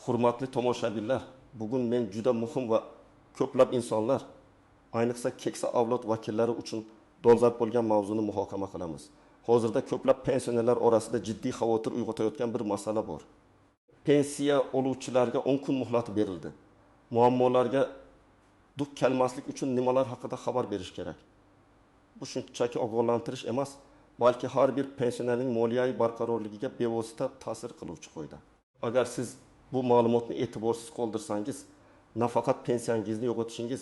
Hurmatli tomoshabinlar, bugun men juda muhim va ko'plab insonlar, ayniqsa keksa avlod vakillari uchun dolzarb bo'lgan mavzuni muhokama qilamiz. Hozirda ko'plab pensionerlar orasida jiddiy xavotir uyg'otayotgan bir masala bor. Pensiya oluvchilarga 10 kun muhlat berildi. Muammolarga duch kelmaslik uchun nimalar haqida xabar berish kerak? Bu shunchaki ogohlantirish emas, balki har bir pensionerning moliyaviy barqarorligiga bevosita ta'sir qiluvchi qoida. Agar siz bu ma'lumotni e'tiborsiz qoldirsangiz, nafaqat pensiyangizni yo'qotishingiz,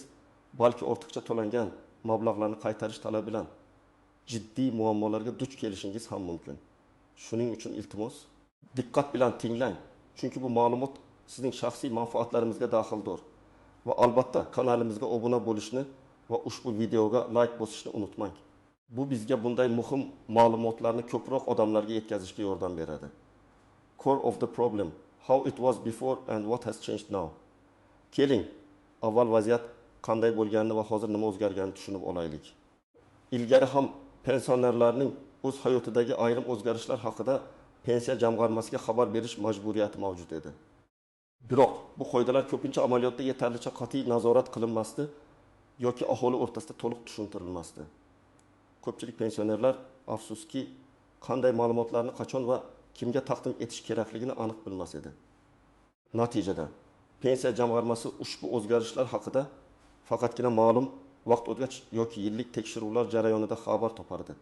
balki ortiqcha to'langan mablag'larni qaytarish talabi bilan jiddiy muammolarga duch kelishingiz ham mumkin. Shuning uchun iltimos, diqqat bilan tinglang, chunki bu ma'lumot sizning shaxsiy manfaatlaringizga daxldor. Va albatta kanalimizga obuna bo'lishni va ushbu videoga like bosishni unutmang. Bu bizga bunday muhim ma'lumotlarni ko'proq odamlarga yetkazishga yordam beradi. Core of the problem: how it was before and what has changed now. Keling, avval vaziyat qanday bo'lganini va hozir nima o'zgarganini tushunib olaylik. Ilgari ham pensionerlarning o'z hayotidagi ayrim o'zgarishlar haqida pensiya jamg'armasiga xabar berish majburiyati mavjud edi. Biroq bu qoidalar ko'pincha amaliyotda yetarlicha qat'iy nazorat qilinmasdi yoki aholi o'rtasida to'liq tushuntirilmasdi. Ko'pchilik pensionerlar afsuski qanday ma'lumotlarni qachon va kimga taqdim etish kerakligini aniq bilmas edi. Natijada pensiya jamg'armasi ushbu o'zgarishlar haqida faqatgina ma'lum vaqt o'tgach yoki yillik tekshiruvlar jarayonida xabar topardi.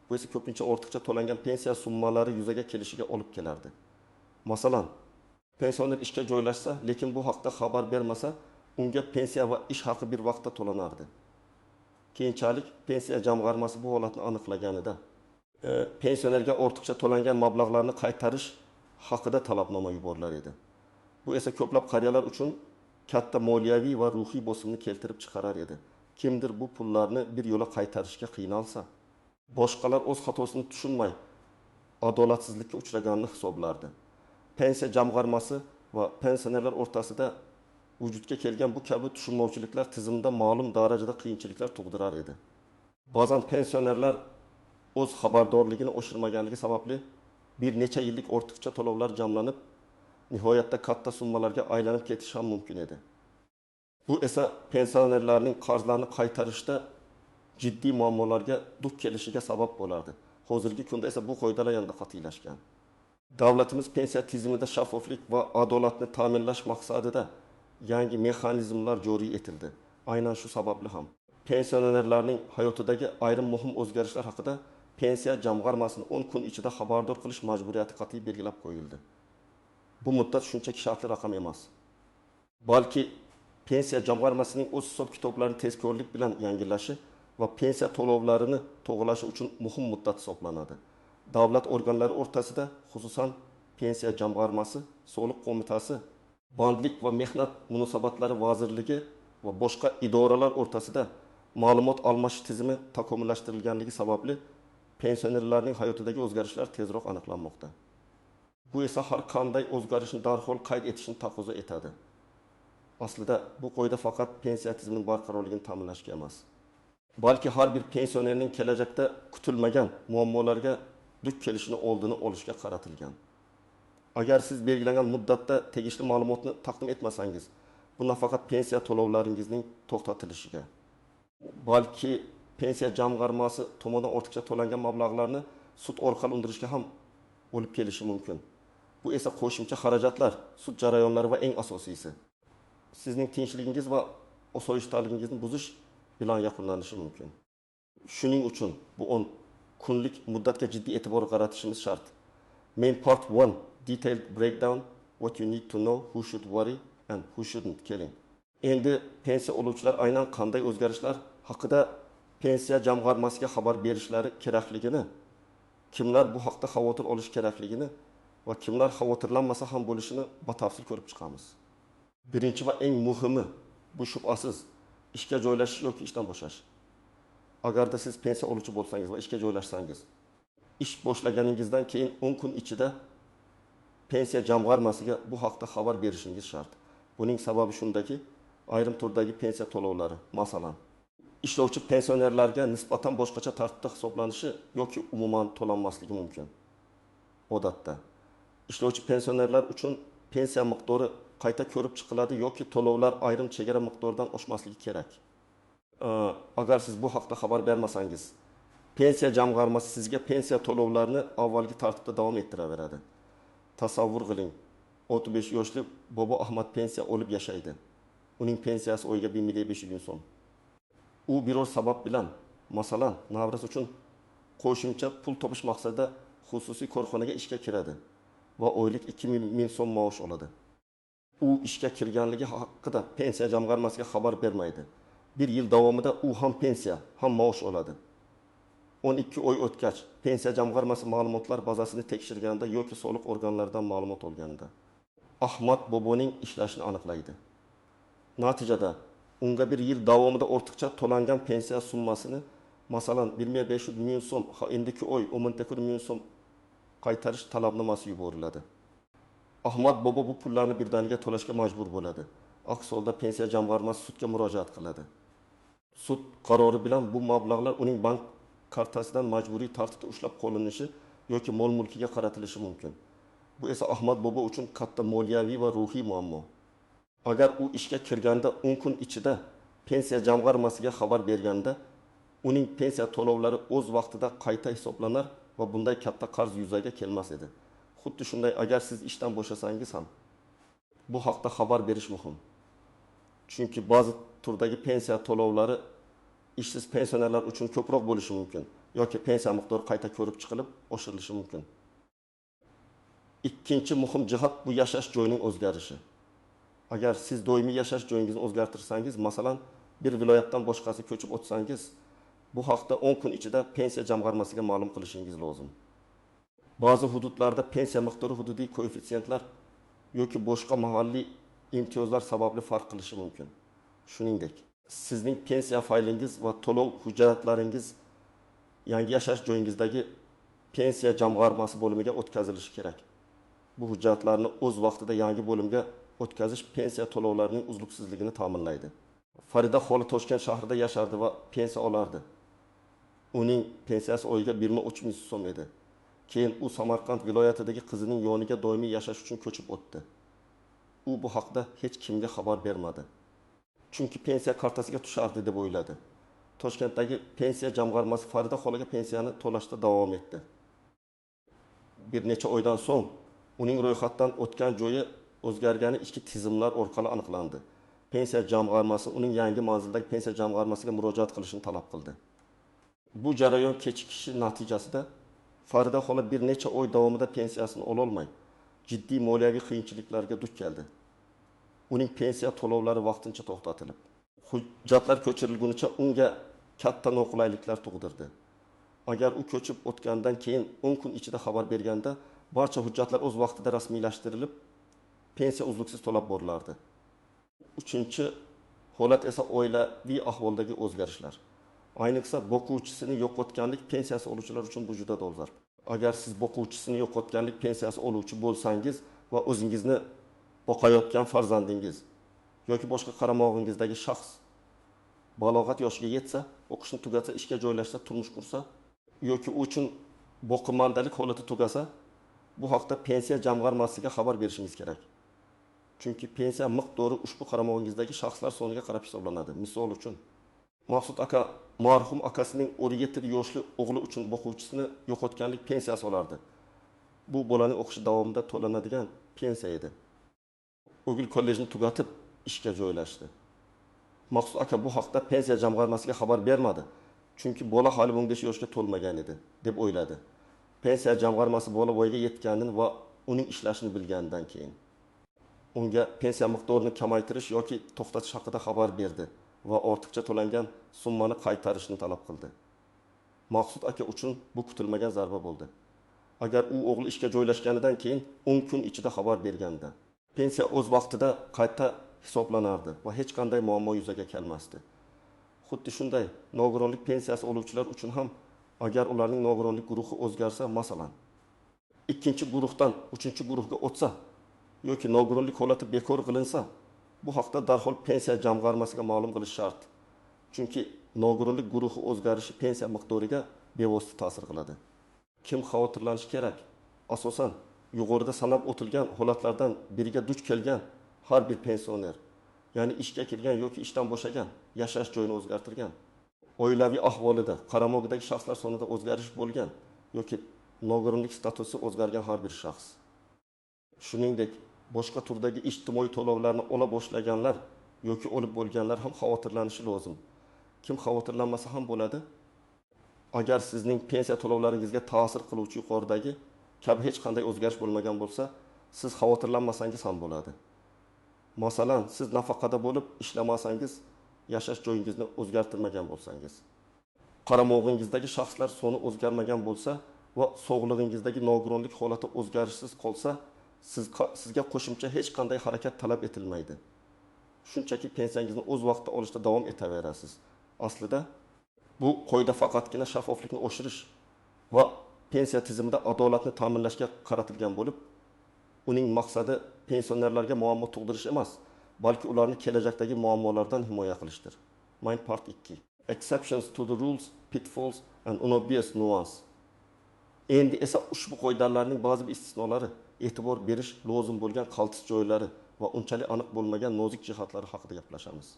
Bu esa ko'pincha ortiqcha to'langan pensiya summalari yuzaga kelishiga olib kelardi. Masalan, pensioner ishga joylashsa, lekin bu haqda xabar bermasa, unga pensiya va ish haqi bir vaqtda to'lanardi. Keyinchalik pensiya jamg'armasi bu holatni aniqlaganida pensionerga ortiqcha to'langan mablag'larni qaytarish haqida talabnoma yuborilar edi. Bu esa ko'plab qariyalar uchun katta moliyaviy va ruhiy bosimni keltirib chiqarar edi. Kimdir bu pullarni bir yo'la qaytarishga qiynalsa, boshqalar o'z xatosini tushunmay adolatsizlikka uchraganini hisoblardi. Pensiya jamg'armasi va pensionerlar o'rtasida vujudga kelgan bu kabi tushunmovchiliklar tizimda ma'lum darajada qiyinchiliklar tug'dirar edi. Ba'zan pensionerlar o'z xabardorligini oshirmaganligi sababli bir necha yillik ortiqcha to'lovlar jamlanib, nihoyatda katta summalarga aylanib ketishi ham mumkin edi. Bu esa pensionerlarning qarzlarni qaytarishda jiddiy muammolarga duch kelishiga sabab bo'lardi. Hozirgi kunda esa bu qoidalar yanada qat'iylashgan. Davlatimiz pensiya tizimida shaffoflik va adolatni ta'minlash maqsadida yangi mexanizmlar joriy etildi. Aynan shu sababli ham pensionerlarning hayotidagi ayrim muhim o'zgarishlar haqida pensiya jamg'armasini 10 kun ichida xabardor qilish majburiyati qat'iy belgilab qo'yildi. Bu muddat shunchaki shartli raqam emas, balki pensiya jamg'armasining o'z hisob-kitoblarini tezkorlik bilan yangilashi va pensiya to'lovlarini to'g'rilashi uchun muhim muddat hisoblanadi. Davlat organlari o'rtasida, xususan pensiya jamg'armasi, soliq qo'mitasi, bandlik va mehnat munosabatlari vazirligi va boshqa idoralar o'rtasida ma'lumot almashish tizimi takomillashtirilganligi sababli pensionerlarning hayotidagi o'zgarishlar tezroq aniqlanmoqda. Bu esa har qanday o'zgarishni darhol qayd etishni taqozo etadi. Aslida bu qoida faqat pensiya tizimining barqarorligini ta'minlashga emas, balki har bir pensionerning kelajakda kutilmagan muammolarga duch kelishini oldini olishga qaratilgan. Agar siz belgilangan muddatda tegishli ma'lumotni taqdim etmasangiz, bu nafaqat pensiya to'lovlaringizning to'xtatilishiga, balki pensiya jamg'armasi tomonidan ortiqcha to'langan mablag'larni sud orqali undirishga ham olib kelishi mumkin. Bu esa qo'shimcha xarajatlar, sud jarayonlari va eng asosiysi, sizning tinchligingiz va osoyishtaligingizni buzish bilan yakunlanishi mumkin. Shuning uchun bu 10 kunlik muddatga jiddiy e'tibor qaratishimiz shart. Main part 1: detailed breakdown, what you need to know, who should worry and who shouldn't. Keling, endi pensiya oluvchilar aynan qanday o'zgarishlar haqida pensiya jamg'armasiga xabar berishlari kerakligini, kimlar bu haqda xavotir olish kerakligini va kimlar xavotirlanmasa ham bo'lishini batafsil ko'rib chiqamiz. Birinchi va eng muhimi, bu shubhasiz ishga joylashish yoki ishdan bo'shash. Agarda siz pensiya oluvchi bo'lsangiz va ishga joylashsangiz, ish boshlaganingizdan keyin 10 kun ichida pensiya jamg'armasiga bu haqda xabar berishingiz shart. Buning sababi shundaki, ayrim turdagi pensiya to'lovlari, masalan, ishlovchi pensionerlarga nisbatan boshqacha tartibda hisoblanishi yoki umuman to'lanmasligi mumkin. Odatda ishlovchi pensionerlar uchun pensiya miqdori qayta ko'rib chiqiladi yoki to'lovlar ayrim chegara miqdoridan oshmasligi kerak. Agar siz bu haqda xabar bermasangiz, pensiya jamg'armasi sizga pensiya to'lovlarini avvalgi tartibda davom ettiraveradi. Tasavvur qiling, 35 yoshli Bobo Ahmad pensiya olib yashaydi. Uning pensiyasi oyiga 1.500 ming so'm. U biror sabab bilan, masalan, Navro'z uchun qo'shimcha pul topish maqsadida xususiy korxonaga ishga kiradi va oylik 2 ming so'm maosh oladi. U ishga kirganligi haqida pensiya jamg'armasiga xabar bermaydi. Bir yil davomida u ham pensiya, ham maosh oladi. 12 oy o'tgach, pensiya jamg'armasi ma'lumotlar bazasini tekshirganda yoki soliq organlaridan ma'lumot olganda Ahmad Boboning ishlashini aniqlaydi. Natijada unga bir yil davomida ortiqcha to'langan pensiya summasini, masalan, 1.500 ming so'm, endiki oy 10 ming so'm qaytarish talabnomasi yuboriladi. Ahmad Bobo bu pullarni birdaniga to'lashga majbur bo'ladi. Aks holda pensiya jamg'armasi sudga murojaat qiladi. Sud qarori bilan bu mablag'lar uning bank kartasidan majburiy tartibda ushlab qolinishi yoki mol-mulkiga qaratilishi mumkin. Bu esa Ahmad Bobo uchun katta moliyaviy va ruhiy muammo. Agar u ishga kirganda 10 kun ichida pensiya jamg'armasiga xabar berganda, uning pensiya to'lovlari o'z vaqtida qayta hisoblanar va bunday katta qarz yuzaga kelmas edi. Xuddi shunday, agar siz ishdan bo'shasangiz ham bu haqda xabar berish muhim. Chunki ba'zi turdagi pensiya to'lovlari ishsiz pensionerlar uchun ko'proq bo'lishi mumkin yoki pensiya miqdori qayta ko'rib chiqilib oshirilishi mumkin. Ikkinchi muhim jihat bu yashash joyining o'zgarishi. Agar siz doimiy yashash joyingizni o'zgartirsangiz, masalan, bir viloyatdan boshqasi ko'chib o'tsangiz, bu haqda 10 kun ichida pensiya jamg'armasiga ma'lum qilishingiz lozim. Ba'zi hududlarda pensiya miqdori hududiy koeffitsiyentlar yoki boshqa mahalliy imtiyozlar sababli farq qilishi mumkin. Shuningdek, sizning pensiya faylingiz va to'lov hujjatlaringiz yangi yashash joyingizdagi pensiya jamg'armasi bo'limiga o'tkazilishi kerak. Bu hujjatlarni o'z vaqtida yangi bo'limga o'tkazish pensiya to'lovlarining uzluksizligini ta'minlaydi. Farida xola Toshkent shahrida yashardi va pensiya olardi. Uning pensiyasi oyiga 1.3 ming so'm edi. Keyin u Samarqand viloyatidagi qizining yoniga doimiy yashash uchun ko'chib o'tdi. U bu haqda hech kimga xabar bermadi. Chunki pensiya kartasiga tushardi deb o'yladi. Toshkentdagi pensiya jamg'armasi Farida xolaga pensiyani to'lashda davom etdi. Bir necha oydan so'ng uning ro'yxatdan o'tgan joyi o'zgargani ichki tizimlar orqali aniqlandi. Pensiya jamg'armasi uning yangi manzildagi pensiya jamg'armasiga murojaat qilishini talab qildi. Bu jarayon kechikishi natijasida Farida xola bir necha oy davomida pensiyasini ololmay, jiddiy moliyaviy qiyinchiliklarga duch keldi. Uning pensiya to'lovlari vaqtincha to'xtatilib, hujjatlar ko'chirilgunicha unga katta noqulayliklar tug'dirdi. Agar u ko'chib o'tgandan keyin 10 kun ichida xabar berganda, barcha hujjatlar o'z vaqtida rasmiylashtirilib, pensiya uzluksiz to'lab borilardi. Uchinchi holat esa oilaviy ahvoldagi o'zgarishlar. Ayniqsa boquvchisini yo'qotganlik pensiyasi oluvchilar uchun bu juda dolzarb. Agar siz boquvchisini yo'qotganlik pensiyasi oluvchi bo'lsangiz va o'zingizni boqayotgan farzandingiz yoki boshqa qaramog'ingizdagi shaxs balog'at yoshiga yetsa, o'qishni tugatsa, ishga joylashsa, turmush qursa yoki uchun boqimandalik holati tugasa, bu haqda pensiya jamg'armasiga xabar berishingiz kerak. Chunki pensiya miqdori ushbu qaramog'ingizdagi shaxslar soniga qarab hisoblanadi. Misol uchun, Maqsud aka marhum akasining 17 yoshli o'g'li uchun boquvchisini yo'qotganlik pensiyasi olardi. Bu bolaning o'qishi davomida to'lanadigan pensiya edi. O'g'il kollejni tugatib ishga joylashdi. Maqsud aka bu haqda pensiya jamg'armasiga xabar bermadi, chunki bola hali 15 yoshga to'lmagan edi deb o'yladi. Pensiya jamg'armasi bola voyaga yetganini va uning ishlashini bilgandan keyin unga pensiya miqdorini kamaytirish yoki to'xtatish haqida xabar berdi va ortiqcha to'langan summani qaytarishni talab qildi. Maqsud aka uchun bu kutilmagan zarba bo'ldi. Agar u o'g'li ishga joylashganidan keyin 10 kun ichida xabar berganda, pensiya o'z vaqtida qayta hisoblanardi va hech qanday muammo yuzaga kelmasdi. Xuddi shunday, nogironlik pensiyasi oluvchilar uchun ham agar ularning nogironlik guruhi o'zgarsa, masalan, ikkinchi guruhdan uchinchi guruhga o'tsa yoki nogironlik holati bekor qilinsa, bu haqda darhol pensiya jamg'armasiga ma'lum qilish shart. Chunki nogironlik guruhi o'zgarishi pensiya miqdoriga bevosita ta'sir qiladi. Kim xavotirlanishi kerak? Asosan, yuqorida sanab o'tilgan holatlardan biriga duch kelgan har bir pensioner, ya'ni ishga kirgan yoki ishdan bo'shagan, yashash joyini o'zgartirgan, oilaviy ahvolida, qaramog'idagi shaxslar sonida o'zgarish bo'lgan yoki nogironlik statusi o'zgargan har bir shaxs. Shuningdek, boshqa turdagi ijtimoiy to'lovlarni ola boshlaganlar yoki olib bo'lganlar ham xavotirlanishi lozim. Kim xavotirlanmasa ham bo'ladi? Agar sizning pensiya to'lovlaringizga ta'sir qiluvchi yuqoridagi kabi hech qanday o'zgarish bo'lmagan bo'lsa, siz xavotirlanmasangiz ham bo'ladi. Masalan, siz nafaqada bo'lib ishlamasangiz, yashash joyingizni o'zgartirmagan bo'lsangiz, qaramog'ingizdagi shaxslar soni o'zgarmagan bo'lsa va sog'lig'ingizdagi nogironlik holati o'zgarishsiz qolsa, sizga qo'shimcha hech qanday harakat talab etilmaydi. Shunchaki pensiyangizni o'z vaqtida olishda davom etaverasiz. Aslida bu qoida faqatgina shaffoflikni oshirish va pensiya tizimida adolatni ta'minlashga qaratilgan bo'lib, uning maqsadi pensionerlarga muammo tug'dirish emas, balki ularni kelajakdagi muammolardan himoya qilishdir. Main part 2. Exceptions to the rules, pitfalls and unobvious nuance. Endi esa ushbu qoidalarning ba'zi bir istisnolari, e'tibor berish lozim bo'lgan qaltis joylari va unchalik aniq bo'lmagan nozik jihatlari haqida gaplashamiz.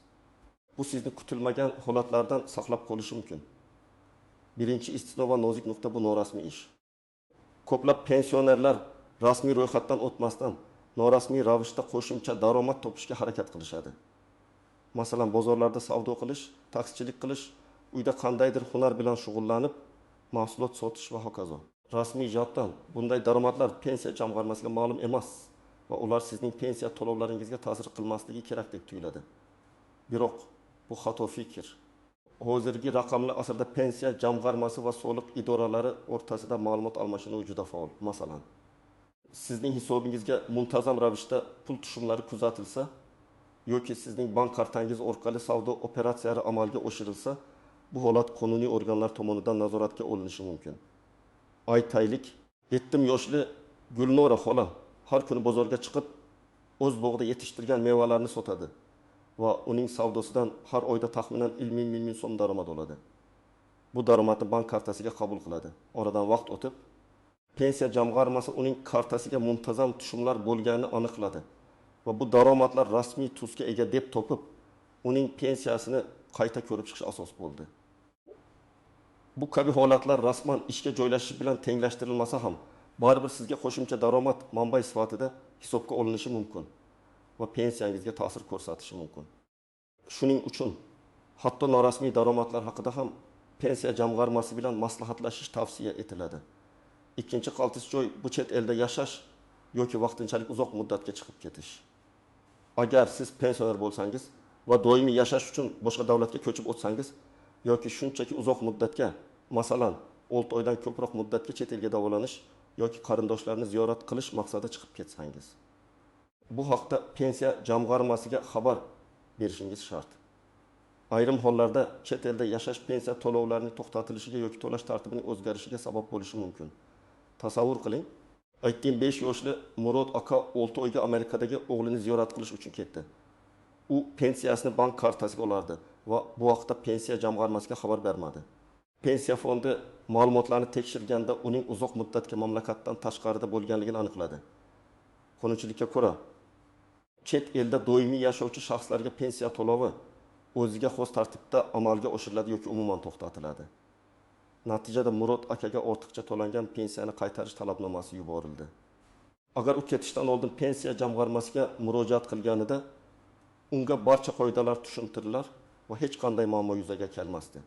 Bu sizni kutilmagan holatlardan saqlab qolishi mumkin. Birinchi istisno va nozik nuqta bu norasmiy ish. Ko'plab pensionerlar rasmiy ro'yxatdan o'tmasdan norasmiy ravishda qo'shimcha daromad topishga harakat qilishadi. Masalan, bozorlarda savdo qilish, taksichilik qilish, uyda qandaydir hunar bilan shug'ullanib, mahsulot sotish va hokazo. Rasmiy jihatdan bunday daromadlar pensiya jamg'armasiga ma'lum emas va ular sizning pensiya to'lovlaringizga ta'sir qilmasligi kerak deb tuyuladi. Biroq bu xato fikr. Hozirgi raqamli asrda pensiya jamg'armasi va soliq idoralari o'rtasida ma'lumot almashinuvi juda faol. Masalan, sizning hisobingizga muntazam ravishda pul tushumlari kuzatilsa yoki sizning bank kartangiz orqali savdo operatsiyalari amalga oshirilsa, bu holat qonuniy organlar tomonidan nazoratga olinishi mumkin. Aytaylik, 7 yoshli Gulnora xola har kuni bozorga chiqib, o'z bog'ida yetishtirgan mevalarni sotadi va uning savdosidan har oyda taxminan 10 ming so'm daromad oladi. Bu daromadni bank kartasiga qabul qiladi. Oradan vaqt o'tib, pensiya jamg'armasi uning kartasiga muntazam tushumlar bo'lganini aniqladi va bu daromadlar rasmiy tusga ega deb topib, uning pensiyasini qayta ko'rib chiqish asos bo'ldi. Bu kabi holatlar rasman ishga joylashish bilan tenglashtirilmasa ham, baribir sizga qo'shimcha daromad manbai sifatida hisobga olinishi mumkin va pensiyangizga ta'sir ko'rsatishi mumkin. Shuning uchun hatto norasmiy daromadlar haqida ham pensiya jamg'armasi bilan maslahatlashish tavsiya etiladi. Ikkinchi qaltis joy bu chet elda yashash yoki vaqtinchalik uzoq muddatga chiqib ketish. Agar siz pensioner bo'lsangiz va doimiy yashash uchun boshqa davlatga ko'chib o'tsangiz yoki shunchaki uzoq muddatga, masalan, 6 oydan ko'proq muddatga chet elga davolanish yoki qarindoshlarni ziyorat qilish maqsadida chiqib ketsangiz, bu haqda pensiya jamg'armasiga xabar berishingiz shart. Ayrim hollarda chet elda yashash pensiya to'lovlarining to'xtatilishiga yoki to'lash tartibining o'zgarishiga sabab bo'lishi mumkin. Tasavvur qiling, aytgan 5 yoshli Murod aka 6 oyga Amerikadagi o'g'lini ziyorat qilish uchun ketdi. U pensiyasini bank kartasiga olardi va bu vaqtda pensiya jamg'armasiga xabar bermadi. Pensiya fondi ma'lumotlarni tekshirganda uning uzoq muddatga mamlakatdan tashqarida bo'lganligini aniqladi. Qonunchilikka ko'ra, chet elda doimiy yashovchi shaxslarga pensiya to'lovi o'ziga xos tartibda amalga oshiriladi yoki umuman to'xtatiladi. Natijada Murod akaga ortiqcha to'langan pensiyani qaytarish talabnomasi yuborildi. Agar u ketishdan oldin pensiya jamg'armasiga murojaat qilganida unga barcha qoidalar tushuntirilar va hech qanday muammo yuzaga kelmasdi.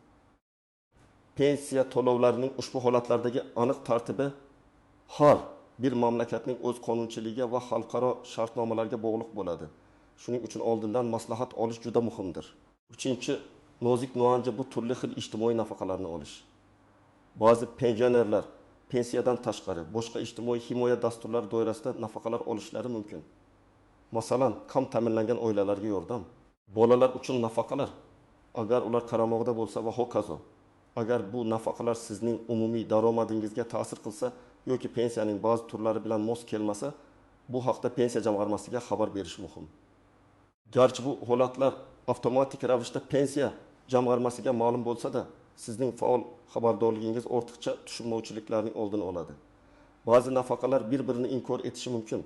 Pensiya to'lovlarining ushbu holatlardagi aniq tartibi har bir mamlakatning o'z qonunchiligiga va xalqaro shartnomalarga bog'liq bo'ladi. Shuning uchun oldindan maslahat olish juda muhimdir. Uchinchi nozik nuansa bu turli xil ijtimoiy nafaqalarni olish. Ba'zi pensionerlar pensiyadan tashqari boshqa ijtimoiy himoya dasturlari doirasida nafaqalar olishlari mumkin. Masalan, kam ta'minlangan oilalarga yordam, bolalar uchun nafaqalar, agar ular qaramog'ida bo'lsa va hokazo. Agar bu nafaqalar sizning umumiy daromadingizga ta'sir qilsa yoki pensiyaning ba'zi turlari bilan mos kelmasa, bu haqda pensiya jamg'armasiga xabar berish muhim. Garchi bu holatlar avtomatik ravishda pensiya jamg'armasiga ma'lum bo'lsa-da, sizning faol xabardorligingiz ortiqcha tushunmovchiliklarning oldini oladi. Ba'zi nafaqalar bir-birini inkor etishi mumkin.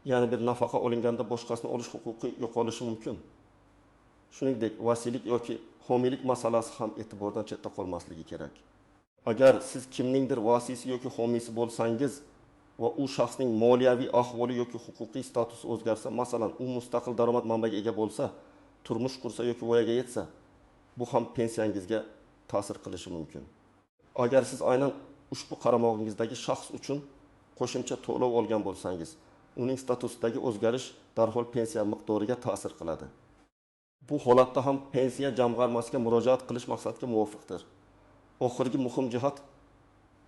Ya'ni bir nafaqa olinganda boshqasini olish huquqi yo'qolishi mumkin. Shuningdek, vasiylik yoki homiylik masalasi ham e'tibordan chetda qolmasligi kerak. Agar siz kimningdir vasiysi yoki homiysi bo'lsangiz va u shaxsning moliyaviy ahvoli yoki huquqiy statusi o'zgarsa, masalan, u mustaqil daromad manbaiga ega bo'lsa, turmush qursa yoki voyaga yetsa, bu ham pensiyangizga ta'sir qilishi mumkin. Agar siz aynan ushbu qaramog'ingizdagi shaxs uchun qo'shimcha to'lov olgan bo'lsangiz, uning statusidagi o'zgarish darhol pensiya miqdoriga ta'sir qiladi. Bu holatda ham pensiya jamg'armasiga murojaat qilish maqsadga muvofiqdir. Oxirgi muhim jihat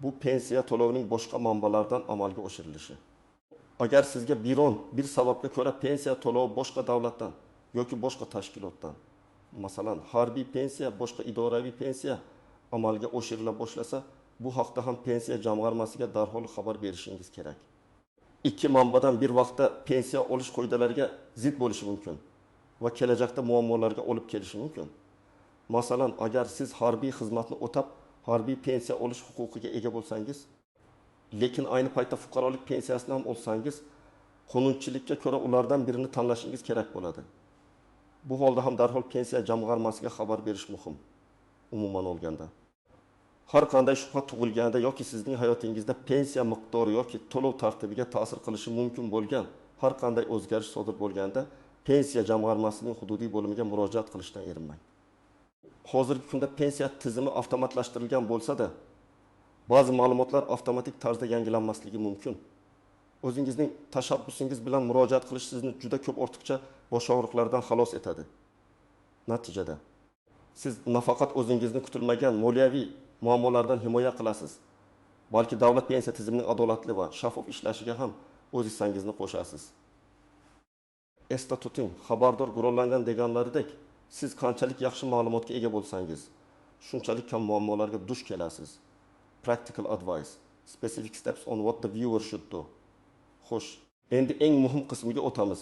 bu pensiya to'lovining boshqa manbalardan amalga oshirilishi. Agar sizga bir sababga ko'ra pensiya to'lovi boshqa davlatdan yoki boshqa tashkilotdan, masalan, harbiy pensiya, boshqa idoraviy pensiya amalga oshirila boshlasa, bu haqda ham pensiya jamg'armasiga darhol xabar berishingiz kerak. Ikki manbadan bir vaqtda pensiya olish qoidalariga zid bo'lishi mumkin va kelajakda muammolarga olib kelishi mumkin. Masalan, agar siz harbiy xizmatni o'tab, harbiy pensiya olish huquqiga ega bo'lsangiz, lekin ayni paytda fuqarolik pensiyasini ham olsangiz, qonunchilikka ko'ra ulardan birini tanlashingiz kerak bo'ladi. Bu holda ham darhol pensiya jamg'armasiga xabar berish muhim. Umuman olganda, har qanday shubha tug'ilganda yoki sizning hayotingizda pensiya miqdori yoki to'lov tartibiga ta'sir qilishi mumkin bo'lgan har qanday o'zgarish sodir bo'lganda, pensiya jamg'armasining hududiy bo'limiga murojaat qilishdan erinmang. Hozirgi kunda pensiya tizimi avtomatlashtirilgan bo'lsa-da, ba'zi ma'lumotlar avtomatik tarzda yangilanmasligi mumkin. O'zingizning tashabbusingiz bilan murojaat qilish sizni juda ko'p ortiqcha bosh og'riqlardan xalos etadi. Natijada siz nafaqat o'zingizni kutilmagan moliyaviy muammolardan himoya qilasiz, balki davlat pensiya tizimining adolatli va shaffof ishlashiga ham o'z hissangizni qo'shasiz. Esda tuting, xabardor guruhlangan deganlaridek, siz qanchalik yaxshi ma'lumotga ega bo'lsangiz, shunchalik kam muammolarga duch kelasiz. Practical advice, specific steps on what the viewer should do. Xo'sh, endi eng muhim qismiga o'tamiz.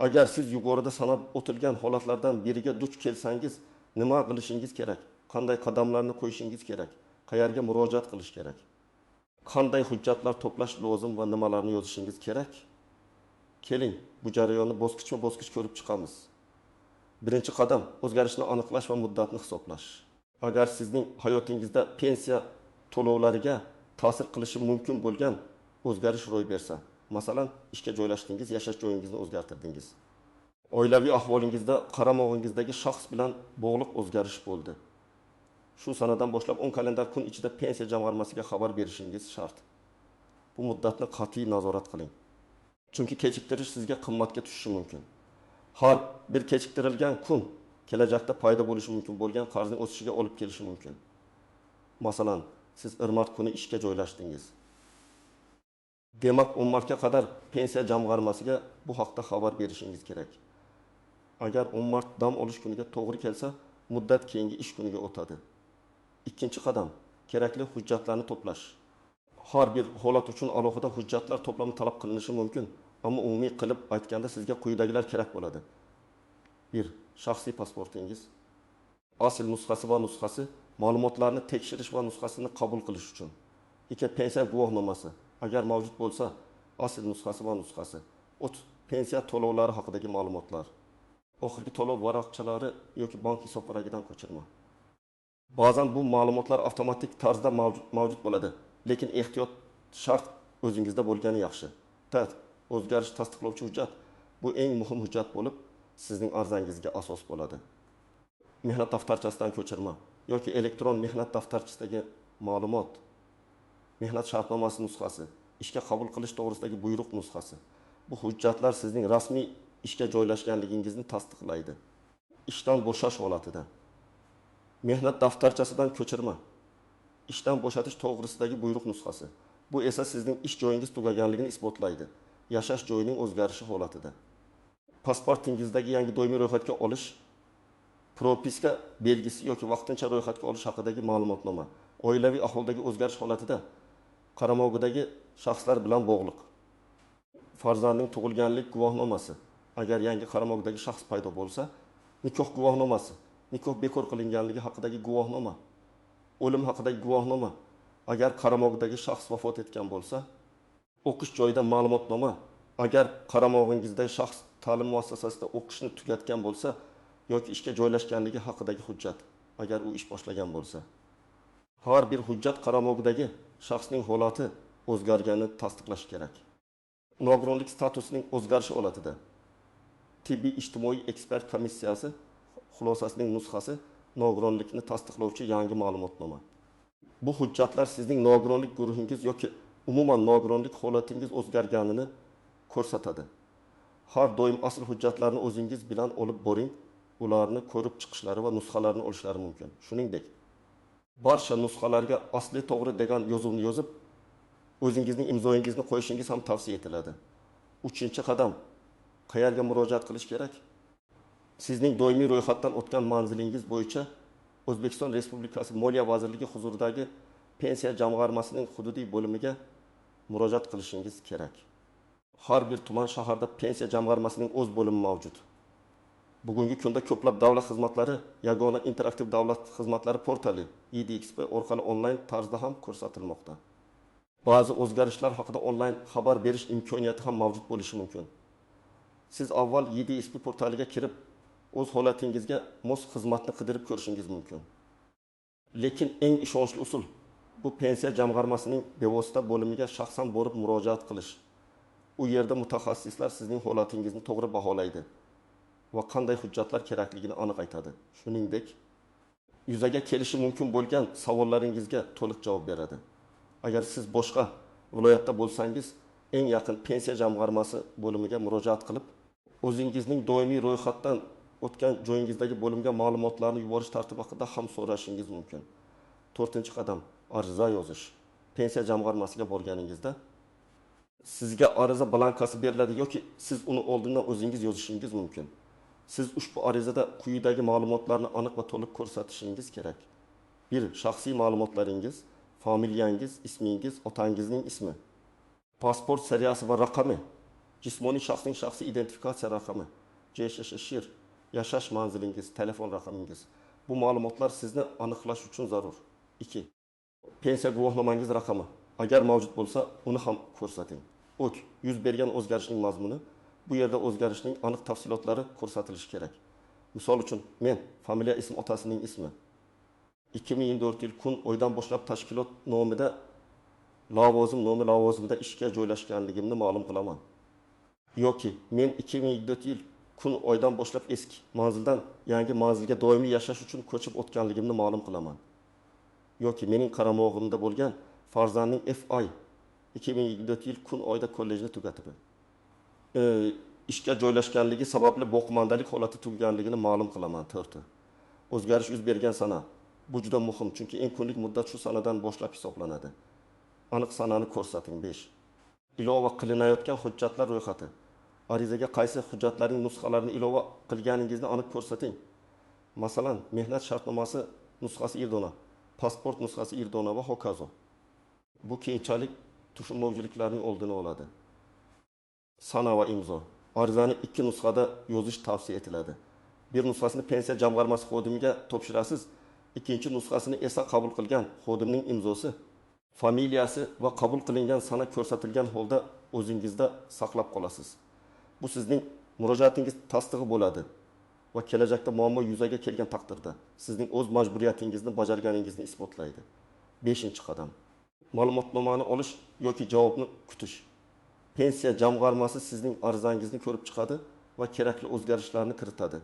Agar siz yuqorida sanab o'tilgan holatlardan biriga duch kelsangiz, nima qilishingiz kerak? Qanday qadamlarni qo'yishingiz kerak? Qayerga murojaat qilish kerak? Qanday hujjatlar to'plash lozim va nimalarni yozishingiz kerak? Keling, bu jarayonni bosqichma-bosqich ko'rib chiqamiz. Birinchi qadam o'zgarishni aniqlash va muddatni hisoblash. Agar sizning hayotingizda pensiya to'lovlariga ta'sir qilishi mumkin bo'lgan o'zgarish ro'y bersa, masalan, ishga joylashdingiz, yashash joyingizni o'zgartirdingiz. Oilaviy ahvolingizda qaramog'ingizdagi shaxs bilan bog'liq o'zgarish bo'ldi. Shu sanadan boshlab 10 kalendar kun ichida pensiya jamg'armasiga xabar berishingiz shart. Bu muddatni qat'iy nazorat qiling. Chunki kechiktirish sizga qimmatga tushishi mumkin. Har bir kechiktirilgan kun kelajakda paydo bo'lishi mumkin bo'lgan qarzning o'sishiga olib kelishi mumkin. Masalan, siz 10 mart kuni ishga joylashdingiz. Demak, 10 martga qadar pensiya jamg'armasiga bu haqda xabar berishingiz kerak. Agar 10 mart dam olish kuniga to'g'ri kelsa, muddat keyingi ish kuniga o'tadi. Ikkinchi qadam, kerakli hujjatlarni to'plash. Har bir holat uchun alohida hujjatlar to'plami talab qilinishi mumkin, ammo umumiy qilib aytganda sizga quyidagilar kerak bo'ladi. 1. Shaxsiy pasportingiz. Asl nusxasi va nusxasi, ma'lumotlarni tekshirish va nusxasini qabul qilish uchun. 2. Pensiya guvohnomasi. Agar mavjud bo'lsa, asl nusxasi va nusxasi. 3. Pensiya to'lovlari haqidagi ma'lumotlar. Oxirgi to'lov varaqchalari yoki bank hisobvarag'idan ko'chirma. Ba'zan bu ma'lumotlar avtomatik tarzda mavjud bo'ladi, lekin ehtiyot shart o'zingizda bo'lgani yaxshi. O'zgarish tasdiqlovchi hujjat bu eng muhim hujjat bo'lib, sizning arzangizga asos bo'ladi. Mehnat daftarchasidan ko'chirma yoki elektron mehnat daftarchasidagi ma'lumot, mehnat shartnomasi nusxasi, ishga qabul qilish to'g'risidagi buyruq nusxasi. Bu hujjatlar sizning rasmiy ishga joylashganligingizni tasdiqlaydi. Ishdan bo'shash holatida mehnat daftarchasidan ko'chirma, ishdan bo'shatish to'g'risidagi buyruq nusxasi. Bu esa sizning ish joyingiz tugaganligini isbotlaydi. Yashash joyining o'zgarishi holatida. Pasportingizdagi yangi doimiy ro'yxatga olish, propiska belgisi yoki vaqtincha ro'yxatga olish haqidagi ma'lumotnoma. Oilaviy ahvoldagi o'zgarish holatida qaramog'idagi shaxslar bilan bog'liq. Farzandning tug'ilganlik guvohnomasi. Agar yangi qaramog'idagi shaxs paydo bo'lsa, nikoh guvohnomasi, nikoh bekor qilinganligi haqidagi guvohnoma, o'lim haqidagi guvohnoma, Agar qaramog'idagi shaxs vafot etgan bo'lsa, o'qish joyida ma'lumotnoma, agar qaramog'ingizdagi shaxs ta'lim muassasasida o'qishni tugatgan bo'lsa yoki ishga joylashganligi haqidagi hujjat, agar u ish boshlagan bo'lsa, har bir hujjat qaramog'idagi shaxsning holati o'zgarganini tasdiqlash kerak. Nogironlik statusining o'zgarishi holatida tibbiy ijtimoiy ekspert komissiyasi xulosasining nusxasi nogironlikni tasdiqlovchi yangi ma'lumotnoma. Bu hujjatlar sizning nogironlik guruhingiz yoki umuman nogironlik holatingiz o'zgarganini ko'rsatadi. Har doim asl hujjatlarni o'zingiz bilan olib boring, ularni ko'rib chiqishlari va nusxalarini olishlari mumkin. Shuningdek, barcha nusxalarga asli to'g'ri degan yozuvni yozib, o'zingizning imzoyingizni qo'yishingiz ham tavsiya etiladi. 3-qadam, qayerga murojaat qilish kerak? Sizning doimiy ro'yxatdan o'tgan manzilingiz bo'yicha O'zbekiston Respublikasi Moliya vazirligi huzuridagi pensiya jamg'armasining hududiy bo'limiga murojaat qilishingiz kerak. Har bir tuman shaharda pensiya jamg'armasining o'z bo'limi mavjud. Bugungi kunda ko'plab davlat xizmatlari yagona interaktiv davlat xizmatlari portali EDXP orqali onlayn tarzda ham ko'rsatilmoqda. Ba'zi o'zgarishlar haqida onlayn xabar berish imkoniyati ham mavjud bo'lishi mumkin. Siz avval EDXP portaliga kirib, o'z holatingizga mos xizmatni qidirib ko'rishingiz mumkin. Lekin eng ishonchli usul bu pensiya jamg'armasining bevosita bo'limiga shaxsan borib murojaat qilish. U yerda mutaxassislar sizning holatingizni to'g'ri baholaydi va qanday hujjatlar kerakligini aniq aytadi. Shuningdek, yuzaga kelishi mumkin bo'lgan savollaringizga to'liq javob beradi. Agar siz boshqa viloyatda bo'lsangiz, eng yaqin pensiya jamg'armasi bo'limiga murojaat qilib, o'zingizning doimiy ro'yxatdan o'tgan joyingizdagi bo'limga ma'lumotlarni yuborish tartibi haqida ham so'rashingiz mumkin. 4-qadam, ariza yozish. Pensiya jamg'armasiga borganingizda sizga ariza blankasi beriladi yoki siz uni oldindan o'zingiz yozishingiz mumkin. Siz ushbu arizada quyidagi ma'lumotlarni aniq va to'liq ko'rsatishingiz kerak. 1. Shaxsiy ma'lumotlaringiz, familiyangiz, ismingiz, otangizning ismi, pasport seriyasi va raqami, jismoniy shaxsning shaxsiy identifikatsiya raqami, JSHSHIR, yashash manzilingiz, telefon raqamingiz. Bu ma'lumotlar sizni aniqlash uchun zarur. 2. Pensiya guvohnomangiz raqami. Agar mavjud bo'lsa, uni ham ko'rsating. 3. Yuz bergan o'zgarishning mazmuni. Bu yerda o'zgarishning aniq tafsilotlari ko'rsatilishi kerak. Misol uchun, men familiya ism otasining ismi. 2024 yil kun oydan boshlab tashkilot nomida lavozimda ishga joylashganligimni ma'lum qilaman. Yoki men 2024 yil kun oydan boshlab eski manzildan yangi manzilga doimiy yashash uchun ko'chib o'tganligimni ma'lum qilaman. Yoki mening qaramog'imda bo'lgan farzandim FI 2024 yil kun oyda kollejni tugatib, ishga joylashganligi sababli boqimandalik holati tugaganligini ma'lum qilaman. 4. O'zgarish yuz bergan sana. Bu juda muhim, chunki eng kunlik muddat shu sanadan boshlab hisoblanadi. Aniq sanani ko'rsating. 5. Ilova qilinayotgan hujjatlar ro'yxati. Arizaga qaysi hujjatlarning nusxalarini ilova qilganingizni aniq ko'rsating. Masalan, mehnat shartnomasi nusxasi irdona, pasport nusxasi irdona va hokazo. Bu keyinchalik tushunmovchiliklarning oldini oladi. Sana va imzo. Arizani 2 nusxada yozish tavsiya etiladi. Bir nusxasini pensiya jamg'armasi xodimiga topshirasiz, ikkinchi nusxasini esa qabul qilgan xodimning imzosi, familiyasi va qabul qilingan sana ko'rsatilgan holda o'zingizda saqlab qolasiz. Bu sizning murojaatingiz tasdig'i bo'ladi va kelajakda muammo yuzaga kelgan taqdirda sizning o'z majburiyatingizni bajarganingizni isbotlaydi. 5-qadam. Ma'lumotnomani olish yoki javobni kutish. Pensiya jamg'armasi sizning arizangizni ko'rib chiqadi va kerakli o'zgarishlarni kiritadi.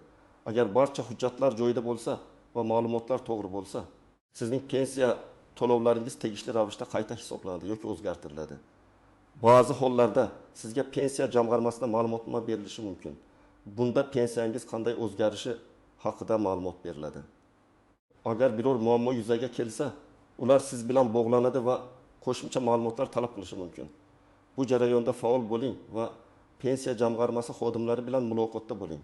Agar barcha hujjatlar joyida bo'lsa va ma'lumotlar to'g'ri bo'lsa, sizning pensiya to'lovlaringiz tegishli ravishda qayta hisoblanadi yoki o'zgartiriladi. Ba'zi hollarda sizga pensiya jamg'armasidan ma'lumotnoma berilishi mumkin. Bunda pensiyangiz qanday o'zgarishi haqida ma'lumot beriladi. Agar biror muammo yuzaga kelsa, ular siz bilan bog'lanadi va qo'shimcha ma'lumotlar talab qilishi mumkin. Bu jarayonda faol bo'ling va pensiya jamg'armasi xodimlari bilan muloqotda bo'ling.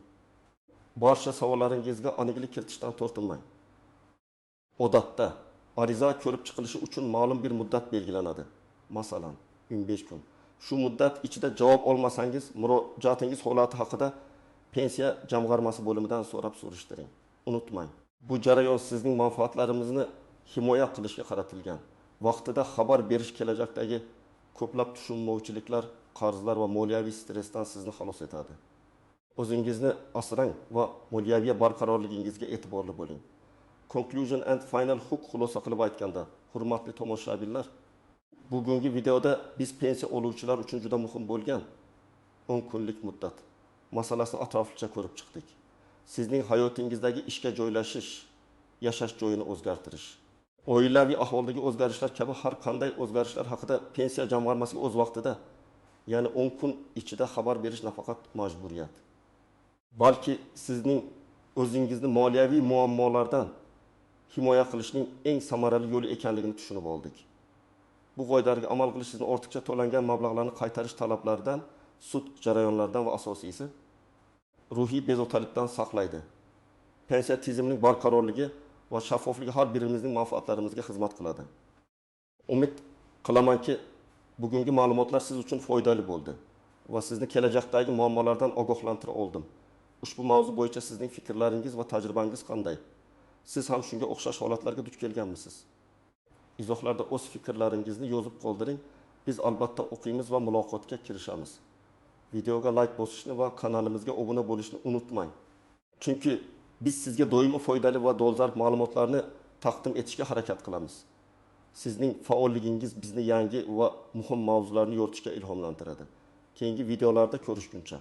Barcha savollaringizga aniqlik kiritishdan tortinmang. Odatda ariza ko'rib chiqilishi uchun ma'lum bir muddat belgilanadi. Masalan, 15 kun. Shu muddat ichida javob olmasangiz, murojaatingiz holati haqida pensiya jamg'armasi bo'limidan so'rab surishtiring. Unutmang, bu jarayon sizning manfaatlarimizni himoya qilishga qaratilgan vaqtida xabar berish kelajakdagi ko'plab tushunmovchiliklar, qarzlar va moliyaviy stressdan sizni xalos etadi. O'zingizni asrang va moliyaviy barqarorligingizga e'tiborli bo'ling. Conclusion and final hook xulosa qilib aytganda, hurmatli tomoshabinlar, bugungi videoda biz pensiya oluvchilar uchun juda muhim bo'lgan 10 kunlik muddat masalasini atroflicha ko'rib chiqdik. Sizning hayotingizdagi ishga joylashish, yashash joyini o'zgartirish, oilaviy ahvoldagi o'zgarishlar kabi har qanday o'zgarishlar haqida pensiya jamg'armasiga o'z vaqtida, ya'ni 10 kun ichida xabar berish nafaqat majburiyat, balki sizning o'zingizni moliyaviy muammolardan himoya qilishning eng samarali yo'li ekanligini tushunib oldik. Bu qoidalarga amal qilish sizni ortiqcha to'langan mablag'larni qaytarish talablaridan, sud jarayonlaridan va asosiysi ruhiy bezovtalikdan saqlaydi. Pensiya tizimining barqarorligi va shaffofligi har birimizning manfaatlarimizga xizmat qiladi. Umid qilamanki, bugungi ma'lumotlar siz uchun foydali bo'ldi va sizni kelajakdagi muammolardan ogohlantira oldim. Ushbu mavzu bo'yicha sizning fikrlaringiz va tajribangiz qanday? Siz ham shunga o'xshash holatlarga duch kelganmisiz? Izohlarda o'z fikrlaringizni yozib qoldiring. Biz albatta o'qiymiz va muloqotga kirishamiz. Videoga like bosishni va kanalimizga obuna bo'lishni unutmang. Chunki biz sizga doimo foydali va dolzarb ma'lumotlarni taqdim etishga harakat qilamiz. Sizning faolligingiz bizni yangi va muhim mavzularni yoritishga ilhomlantiradi. Keyingi videolarda ko'rishguncha